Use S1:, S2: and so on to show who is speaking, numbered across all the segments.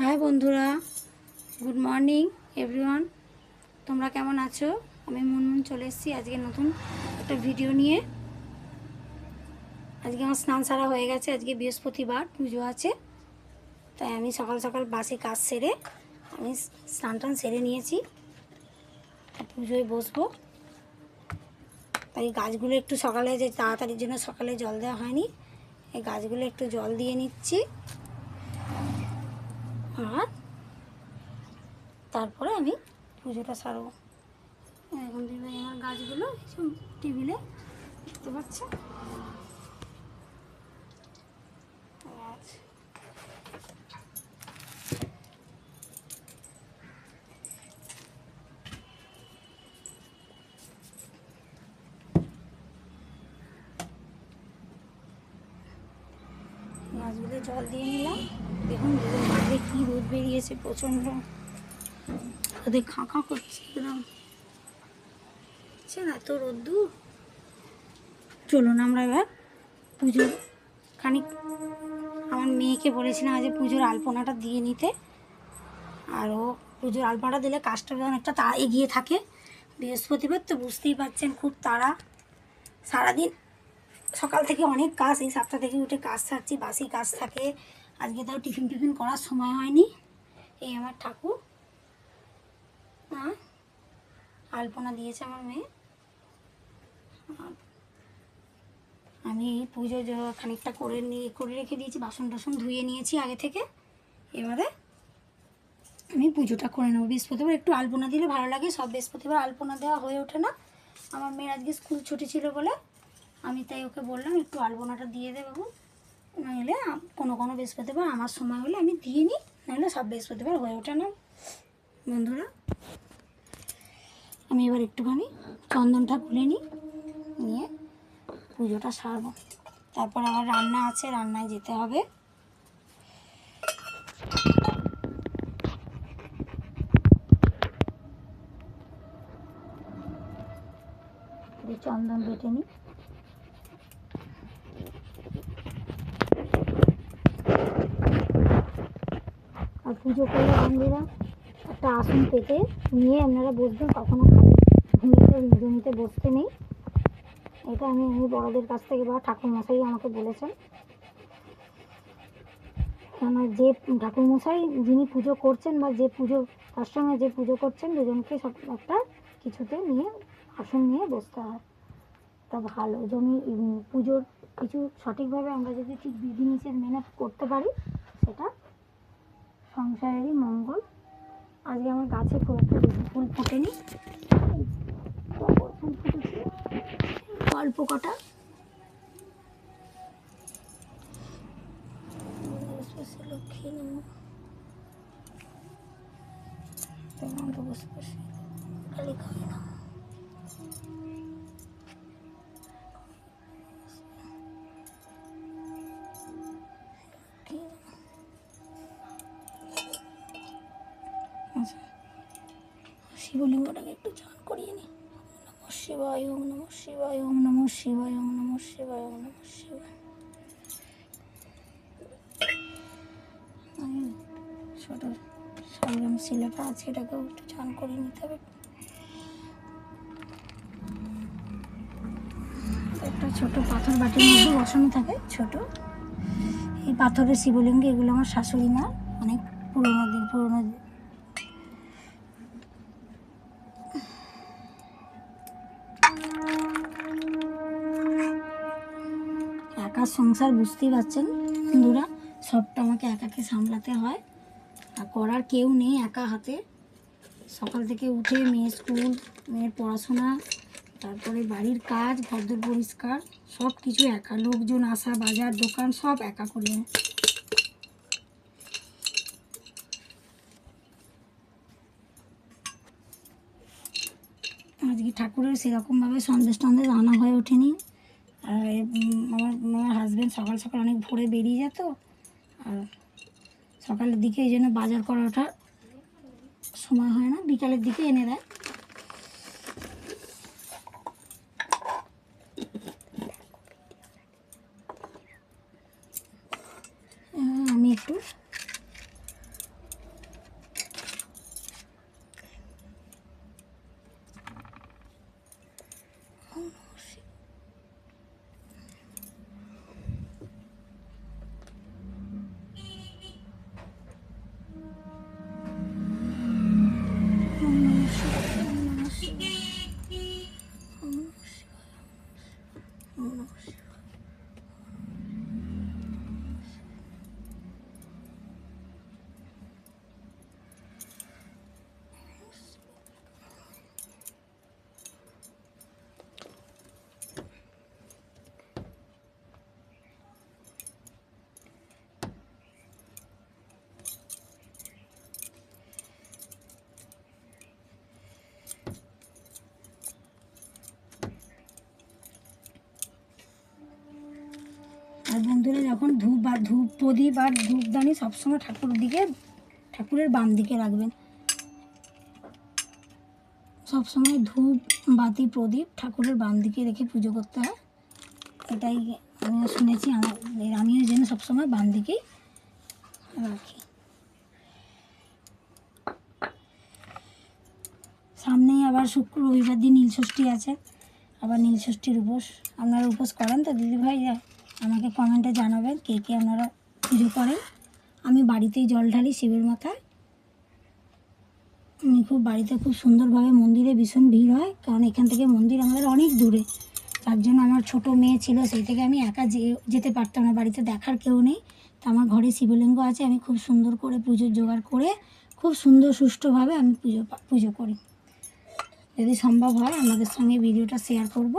S1: High বন্ধুরা, good morning everyone. তোমরা কেমন আছো? আমি মুনমুন চলে এসেছি আজকে নতুন একটা ভিডিও নিয়ে। আজকে আমার স্নান সারা হয়ে গেছে, আজকে বৃহস্পতিবার, পুজো আছে। তাই আমি সকাল সকাল বাসি কাজ সেরে আমি স্নান টান সেরে নিয়েছি, পুজোয় বসবো। তাই গাছগুলো একটু সকালে, যে তাড়াতাড়ির জন্য সকালে জল দেওয়া হয়নি, এই গাছগুলো একটু জল দিয়ে নিচ্ছি। আর তারপরে আমি পুজোটা সারবো। এখন দিবে আমার গাছগুলো টেবিলে দেখতে পাচ্ছে। গাছগুলো জল দিয়ে নিলাম। দেখুন বাইরে কী রোদ বেরিয়েছে, প্রচণ্ড ওদের খাঁকা করছে একদম, না এত রোদ্দুর। চলুন আমরা এবার পুজোর খানিক, আমার মেয়েকে বলেছিলাম আজ পুজোর আলপনাটা দিয়ে নিতে। আর ও পুজোর আলপনাটা দিলে কাজটা অনেকটা তাড়া এগিয়ে থাকে। বৃহস্পতিবার তো বুঝতেই পারছেন, খুব তাড়া। সারাদিন সকাল থেকে অনেক কাজ, এই 7টা থেকে উঠে কাজ সারছি, বাসি কাজ থাকে। আজকে তাও টিফিন করার সময় হয়নি। এই আমার ঠাকুর আলপনা দিয়েছে আমার মেয়ে। আমি পুজো খানিকটা করে রেখে দিয়েছি, বাসন টাসন ধুয়ে নিয়েছি আগে থেকে। এবারে আমি পুজোটা করে নেবো। বৃহস্পতিবার একটু আলপনা দিলে ভালো লাগে, সব বৃহস্পতিবার আলপনা দেওয়া হয়ে ওঠে না। আমার মেয়ের আজকে স্কুল ছুটি ছিল বলে আমি তাই ওকে বললাম একটু আলপনাটা দিয়ে দে বাবু। নইলে কোনো বৃহস্পতিবার আমার সময় হলে আমি দিয়ে নিই, নাহলে সব বৃহস্পতিবার হয়ে ওঠে না বন্ধুরা। আমি এবার একটুখানি চন্দনটা খুলে নিই, নিয়ে পুজোটা সারবো। তারপর আবার রান্না আছে, রান্নায় যেতে হবে। চন্দন বেটে নিই। আর পুজো করলে বন্ধুরা একটা আসন পেতে নিয়ে আপনারা বসবেন, কখনো জমিতে বসতে নেই। এটা আমি বড়দের কাছ থেকে বা ঠাকুরমশাই আমাকে বলেছেন। কেন যে ঠাকুরমশাই যিনি পুজো করছেন বা যে পুজো তার সঙ্গে যে পুজো করছেন, দুজনকে সব একটা কিছুতে নিয়ে আসন নিয়ে বসতে হয়। তা ভালো পুজোর কিছু সঠিকভাবে আমরা যদি ঠিক বিধিনিষেধ মেনে করতে পারি, সেটা সংসারেরই মঙ্গল। আজকে আমার গাছে খুব একটা বেশি ফুল ফোটেনি, ফুল ফুটেছে অল্প কটা। লক্ষ্মী খালি খাই না। শিবলিঙ্গটাকে একটু চান করিয়ে নিই। নমঃ শিবায়, ওম নমঃ শিবায়, ওম নমঃ শিবায়, ওম নমঃ শিবায়, ওম নমঃ শিবায়। ছোট সালগ্রাম শিলাটা আছে, এটাকেও একটু চান করিয়ে নিতে হবে। একটা ছোট পাথর বাটির মধ্যে বসানো থাকে, ছোট এই পাথরের শিবলিঙ্গ। এগুলো আমার শাশুড়ি মা অনেক পুরোনো একা সংসার, বুঝতেই পারছেন বন্ধুরা, সবটা আমাকে একাকে সামলাতে হয়। আর করার কেউ নেই, একা হাতে। সকাল থেকে উঠে মেয়ের স্কুল, মেয়ের পড়াশোনা, তারপরে বাড়ির কাজ, ঘরদোর পরিষ্কার, সব কিছু একা। লোকজন আসা, বাজার দোকান সব একা করি। আজকে ঠাকুরের সেরকমভাবে সন্দেশ টন্দেশ আনা হয়ে ওঠেনি। আর আমার হাজব্যান্ড সকাল সকাল অনেক ভোরে বেরিয়ে যেত, আর সকালের দিকে এই জন্য বাজার করে ওঠার সময় হয় না, বিকালের দিকে এনে দেয়। আমি একটু আর বন্ধুরা যখন ধূপ প্রদীপ আর ধূপদানি সবসময় ঠাকুরের বাম দিকে রাখবেন। সবসময় ধূপ বাতি প্রদীপ ঠাকুরের বাম দিকে রেখে পুজো করতে হয়, এটাই আমিও শুনেছি। আমিও যেন সবসময় বাম দিকেই রাখি। সামনেই আবার রবিবার দিন নীলষষ্ঠী আছে, আবার নীলষষ্ঠীর উপোস। আপনারা উপোস করেন তো দিদিভাই? আমাকে কমেন্টে জানাবেন কে কে আপনারা পুজো করেন। আমি বাড়িতেই জল ঢালি শিবের মাথায়। আমি বাড়িতে খুব সুন্দরভাবে, মন্দিরে ভীষণ ভিড় হয়, কারণ এখান থেকে মন্দির আমাদের অনেক দূরে। তার জন্য আমার ছোট মেয়ে ছিল, সেই থেকে আমি একা যেতে পারতাম না, বাড়িতে দেখার কেউ নেই। তো আমার ঘরে শিবলিঙ্গ আছে, আমি খুব সুন্দর করে পুজোর জোগাড় করে খুব সুন্দর সুষ্ঠুভাবে আমি পুজো করি। যদি সম্ভব হয় আপনাদের সঙ্গে ভিডিওটা শেয়ার করব।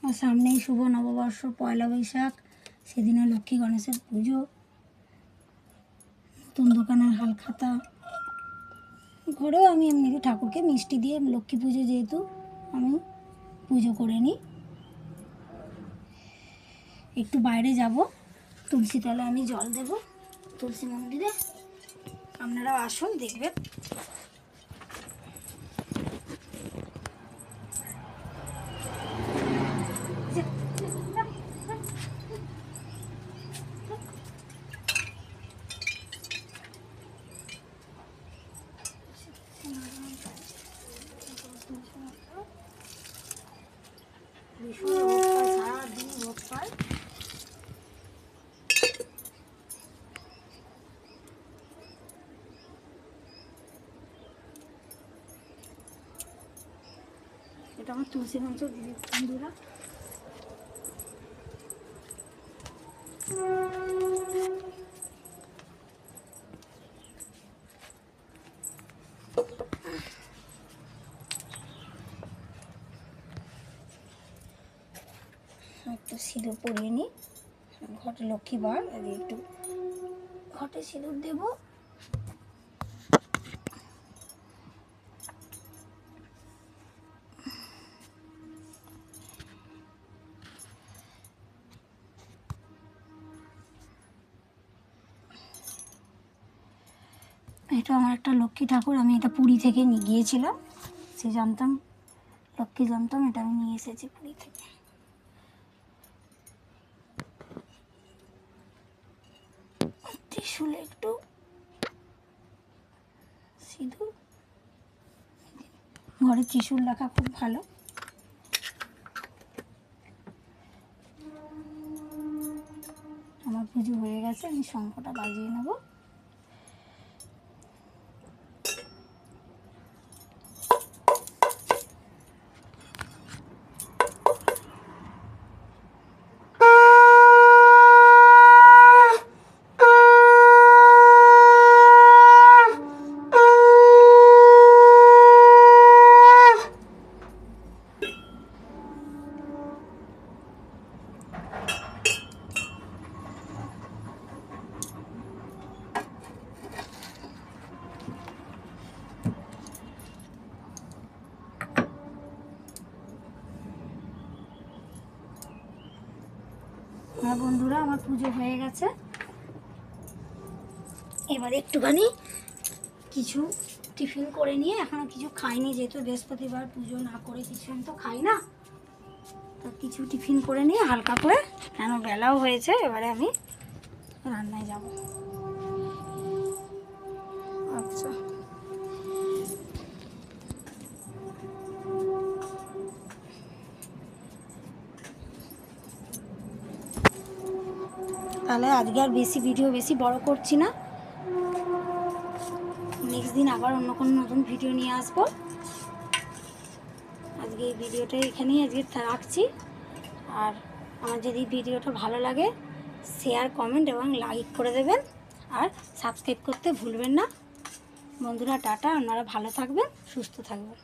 S1: আর সামনেই শুভ নববর্ষ, পয়লা বৈশাখ, সেদিনে লক্ষ্মী গণেশের পুজো, নতুন দোকানের হালখাতা। ঘরেও আমি এমনি ঠাকুরকে মিষ্টি দিয়ে, লক্ষ্মী পুজো যেহেতু আমি পুজো করে নিই। একটু বাইরে যাব, তুলসী তলায় আমি জল দেব, তুলসী মন্দিরে। আপনারাও আসুন, দেখবেন। ভীষণ রোদ পায়, সারাদিন রোদ পায়। এটা আমার তুলসী মঞ্চ দিদি বন্ধুরা। একটু সিঁদুর পরিয়ে নিই, ঘটে লক্ষ্মীবার, একটু ঘটে সিঁদুর দেব। এটা আমার একটা লক্ষ্মী ঠাকুর, আমি এটা পুরী থেকে নিয়ে গিয়েছিলাম। সে জানতাম, লক্ষ্মী জানতাম, এটা আমি নিয়ে এসেছি পুরী থেকে। ত্রিশূলে একটু সিঁদুর, ঘরে ত্রিশূল রাখা খুব ভালো। আমার পুজো হয়ে গেছে, আমি শঙ্খটা বাজিয়ে নেব। হ্যাঁ বন্ধুরা, আমার পুজো হয়ে গেছে। এবার একটুখানি কিছু টিফিন করে নিয়ে, এখনও কিছু খাইনি, যেহেতু বৃহস্পতিবার পুজো না করে কিছু আমি তো খাই না, তো কিছু টিফিন করে নিয়ে হালকা করে, কেন বেলাও হয়েছে, এবারে আমি রান্নায় যাব। আচ্ছা, তাহলে আজকে আর বেশি বড় করছি না। নেক্সট দিন আবার অন্য কোনো নতুন ভিডিও নিয়ে আসবো। আজকে আজকে এই ভিডিওটা এখানেই আজকে রাখছি। আর আমার যদি ভিডিওটা ভালো লাগে শেয়ার, কমেন্ট এবং লাইক করে দেবেন, আর সাবস্ক্রাইব করতে ভুলবেন না। বন্ধুরা টাটা, আপনারা ভালো থাকবেন, সুস্থ থাকবেন।